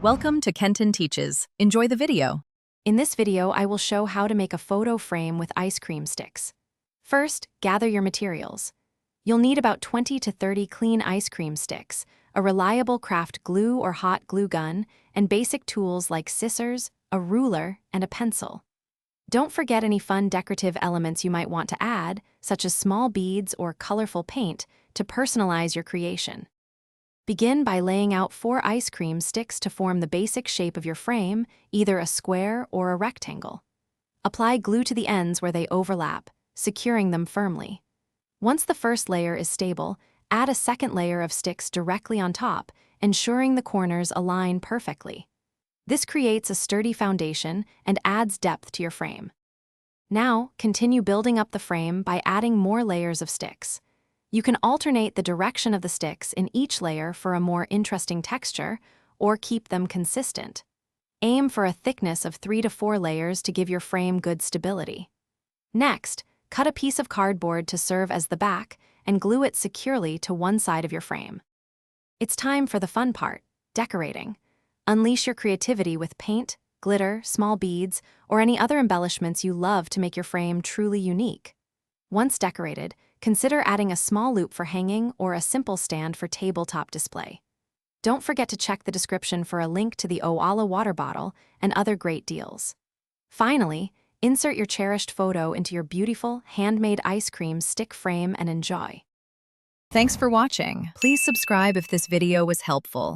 Welcome to Kenton Teaches. Enjoy the video. In this video, I will show how to make a photo frame with ice cream sticks. First, gather your materials. You'll need about 20 to 30 clean ice cream sticks, a reliable craft glue or hot glue gun, and basic tools like scissors, a ruler, and a pencil. Don't forget any fun decorative elements you might want to add, such as small beads or colorful paint, to personalize your creation. Begin by laying out 4 ice cream sticks to form the basic shape of your frame, either a square or a rectangle. Apply glue to the ends where they overlap, securing them firmly. Once the first layer is stable, add a second layer of sticks directly on top, ensuring the corners align perfectly. This creates a sturdy foundation and adds depth to your frame. Now, continue building up the frame by adding more layers of sticks. You can alternate the direction of the sticks in each layer for a more interesting texture, or keep them consistent. Aim for a thickness of 3 to 4 layers to give your frame good stability. Next, cut a piece of cardboard to serve as the back and glue it securely to one side of your frame. It's time for the fun part, decorating. Unleash your creativity with paint, glitter, small beads, or any other embellishments you love to make your frame truly unique. Once decorated, consider adding a small loop for hanging or a simple stand for tabletop display. Don't forget to check the description for a link to the Oala water bottle and other great deals. Finally, insert your cherished photo into your beautiful, handmade ice cream stick frame and enjoy. Thanks for watching. Please subscribe if this video was helpful.